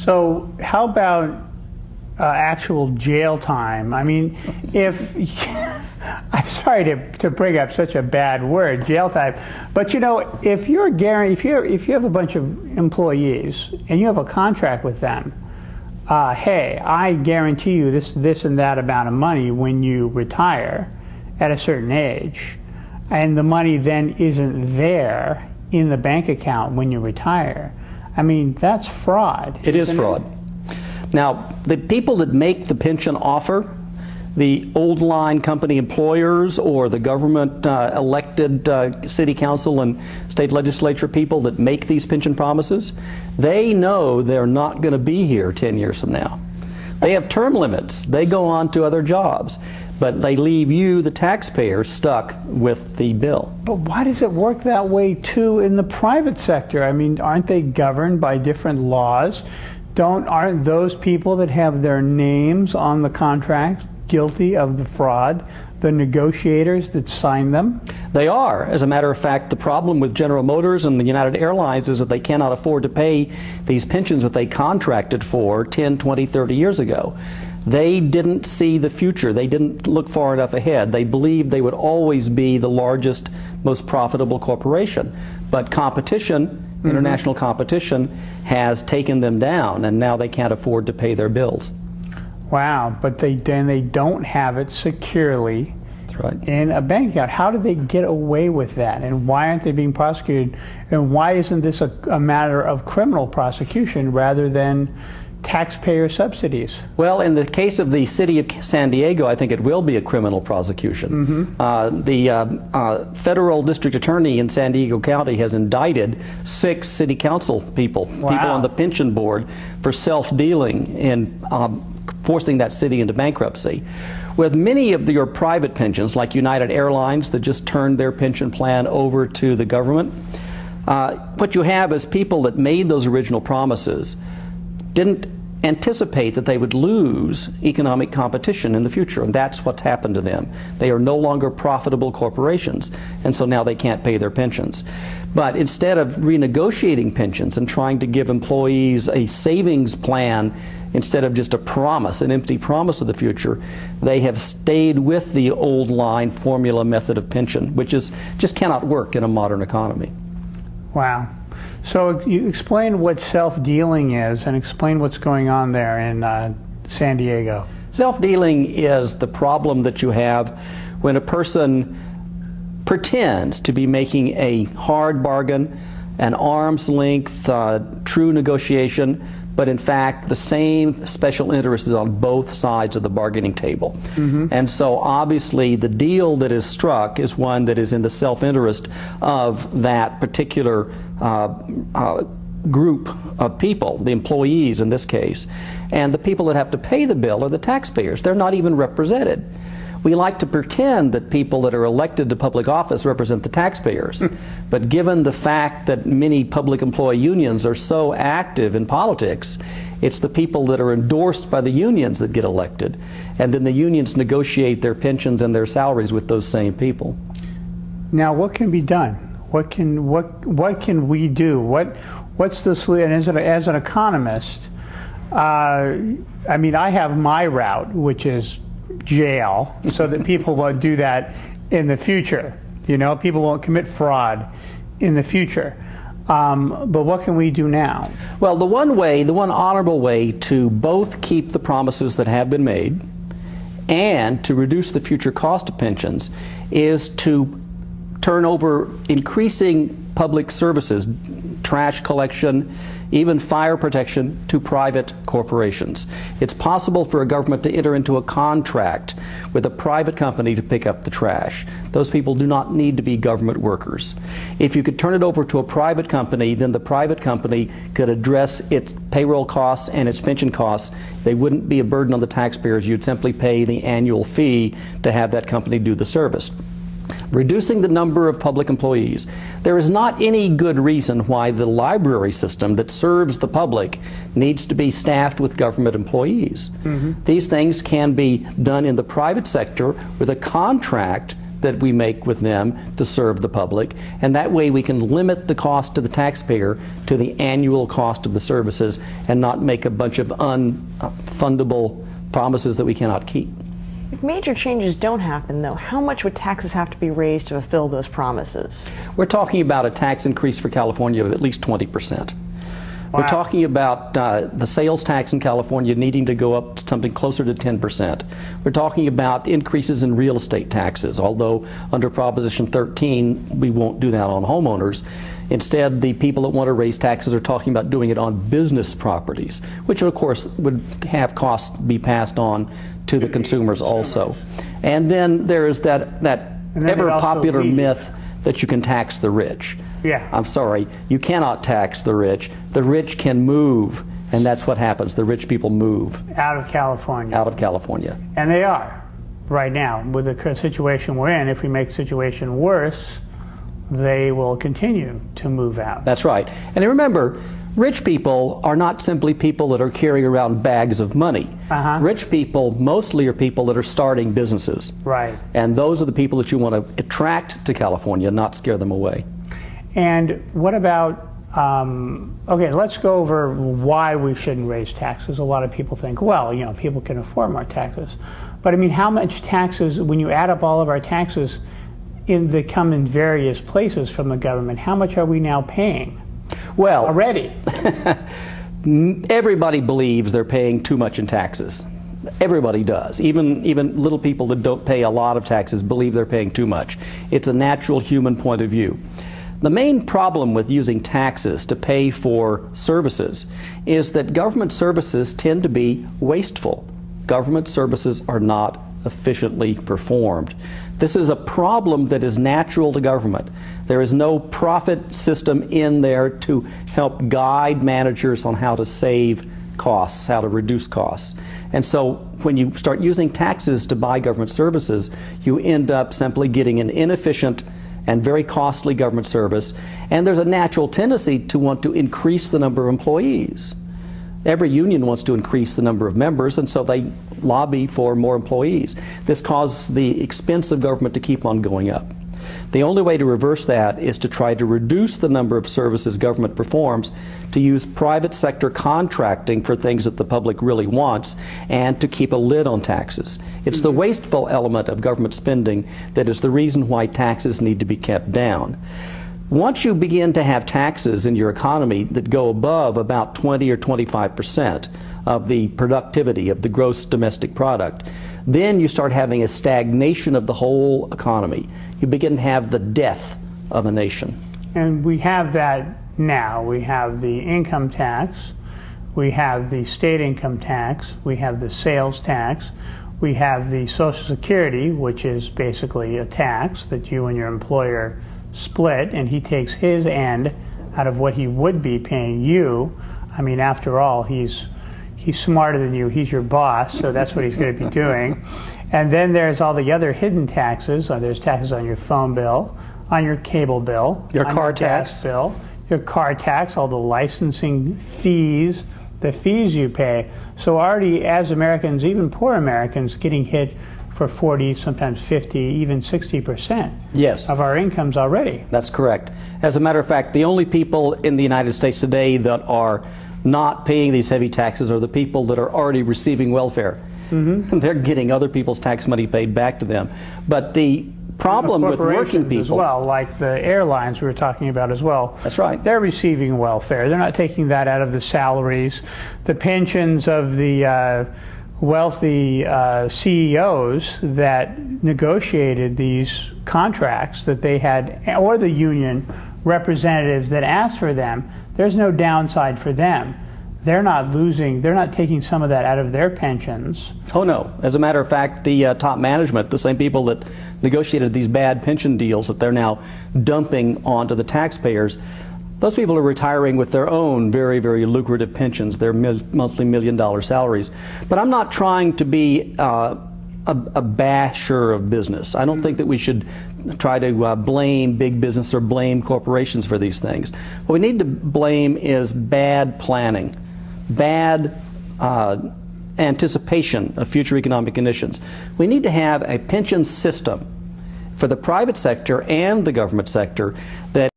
So how about actual jail time? I mean, if I'm sorry to bring up such a bad word, jail time, but you know, if you have a bunch of employees and you have a contract with them, hey, I guarantee you this and that amount of money when you retire at a certain age, and the money then isn't there in the bank account when you retire. I mean, that's fraud. It is fraud. Now, the people that make the pension offer, the old line company employers or the government elected city council and state legislature people that make these pension promises, they know they're not going to be here 10 years from now. They have term limits. They go on to other jobs, but they leave you, the taxpayer, stuck with the bill. But why does it work that way too in the private sector? I mean, aren't they governed by different laws? Aren't those people that have their names on the contracts guilty of the fraud, the negotiators that sign them? They are. As a matter of fact, the problem with General Motors and the United Airlines is that they cannot afford to pay these pensions that they contracted for 10, 20, 30 years ago. They didn't see the future. They didn't look far enough ahead. They believed they would always be the largest, most profitable corporation. But competition, international competition, has taken them down, and now they can't afford to pay their bills. Wow, but they don't have it securely in a bank account. How did they get away with that? And why aren't they being prosecuted? And why isn't this a matter of criminal prosecution rather than taxpayer subsidies? Well, in the case of the city of San Diego, I think it will be a criminal prosecution. The federal district attorney in San Diego County has indicted 6 city council people, people on the pension board, for self-dealing in forcing that city into bankruptcy. With many of your private pensions, like United Airlines that just turned their pension plan over to the government, what you have is people that made those original promises didn't anticipate that they would lose economic competition in the future, and that's what's happened to them. They are no longer profitable corporations, and so now they can't pay their pensions. But instead of renegotiating pensions and trying to give employees a savings plan instead of just a promise, an empty promise of the future, they have stayed with the old line formula method of pension, which just cannot work in a modern economy. Wow. So you explain what self-dealing is and explain what's going on there in San Diego. Self-dealing is the problem that you have when a person pretends to be making a hard bargain, an arm's length, true negotiation, but in fact the same special interest is on both sides of the bargaining table. And so obviously the deal that is struck is one that is in the self-interest of that particular group of people, the employees in this case. And the people that have to pay the bill are the taxpayers. They're not even represented. We like to pretend that people that are elected to public office represent the taxpayers. But given the fact that many public employee unions are so active in politics, it's the people that are endorsed by the unions that get elected. And then the unions negotiate their pensions and their salaries with those same people. Now, what can be done? What can we do? What's the solution? As an economist, I mean, I have my route, which is jail, so that people won't do that in the future. You know, people won't commit fraud in the future. But what can we do now? Well, the one honorable way to both keep the promises that have been made and to reduce the future cost of pensions is to turn over increasing public services, trash collection, even fire protection, to private corporations. It's possible for a government to enter into a contract with a private company to pick up the trash. Those people do not need to be government workers. If you could turn it over to a private company, then the private company could address its payroll costs and its pension costs. They wouldn't be a burden on the taxpayers. You'd simply pay the annual fee to have that company do the service. Reducing the number of public employees. There is not any good reason why the library system that serves the public needs to be staffed with government employees. These things can be done in the private sector with a contract that we make with them to serve the public, and that way we can limit the cost to the taxpayer to the annual cost of the services and not make a bunch of unfundable promises that we cannot keep. If major changes don't happen, though, how much would taxes have to be raised to fulfill those promises? We're talking about a tax increase for California of at least 20%. Wow. We're talking about the sales tax in California needing to go up to something closer to 10%. We're talking about increases in real estate taxes, although under Proposition 13, we won't do that on homeowners. Instead, the people that want to raise taxes are talking about doing it on business properties, which of course would have costs be passed on to the consumers also. And then there is that ever popular myth that you can tax the rich. Yeah. I'm sorry, you cannot tax the rich. The rich can move, and that's what happens. The rich people move Out of California. out of California. And they are, right now. With the current situation we're in, if we make the situation worse, they will continue to move out. That's right. And remember, rich people are not simply people that are carrying around bags of money. Rich people mostly are people that are starting businesses. Right. And those are the people that you want to attract to California, not scare them away. And what about, okay, let's go over why we shouldn't raise taxes. A lot of people think, well, you know, people can afford more taxes. But I mean, how much taxes, when you add up all of our taxes that come in various places from the government, how much are we now paying? Well, Already. everybody believes they're paying too much in taxes. Everybody does. Even little people that don't pay a lot of taxes believe they're paying too much. It's a natural human point of view. The main problem with using taxes to pay for services is that government services tend to be wasteful. Government services are not efficiently performed. This is a problem that is natural to government. There is no profit system in there to help guide managers on how to save costs, how to reduce costs. And so when you start using taxes to buy government services, you end up simply getting an inefficient and very costly government service, and there's a natural tendency to want to increase the number of employees. Every union wants to increase the number of members, and so they lobby for more employees. This causes the expense of government to keep on going up. The only way to reverse that is to try to reduce the number of services government performs, to use private sector contracting for things that the public really wants, and to keep a lid on taxes. It's the wasteful element of government spending that is the reason why taxes need to be kept down. Once you begin to have taxes in your economy that go above about 20 or 25% of the productivity of the gross domestic product, then you start having a stagnation of the whole economy. You begin to have the death of a nation. And we have that now. We have the income tax, we have the state income tax, we have the sales tax, we have the Social Security, which is basically a tax that you and your employer split, and he takes his end out of what he would be paying you. I mean, after all, he's smarter than you. He's your boss, so that's what he's going to be doing. And then there's all the other hidden taxes. There's taxes on your phone bill, on your cable bill, your on car your tax gas bill, your car tax, all the licensing fees, the fees you pay. So already, as Americans, even poor Americans, getting hit for 40, sometimes 50, even 60% Yes. of our incomes already. That's correct. As a matter of fact, the only people in the United States today that are not paying these heavy taxes are the people that are already receiving welfare. And they're getting other people's tax money paid back to them. But the problem with working people, as well, like the airlines we were talking about as well. That's right. They're receiving welfare. They're not taking that out of the salaries, the pensions of the wealthy CEOs that negotiated these contracts that they had, or the union representatives that asked for them. There's no downside for them. They're not losing, they're not taking some of that out of their pensions. Oh no. As a matter of fact, the top management, the same people that negotiated these bad pension deals that they're now dumping onto the taxpayers, those people are retiring with their own very, very lucrative pensions, their monthly $1 million salaries. But I'm not trying to be a basher of business. I don't think that we should try to blame big business or blame corporations for these things. What we need to blame is bad planning, bad anticipation of future economic conditions. We need to have a pension system for the private sector and the government sector that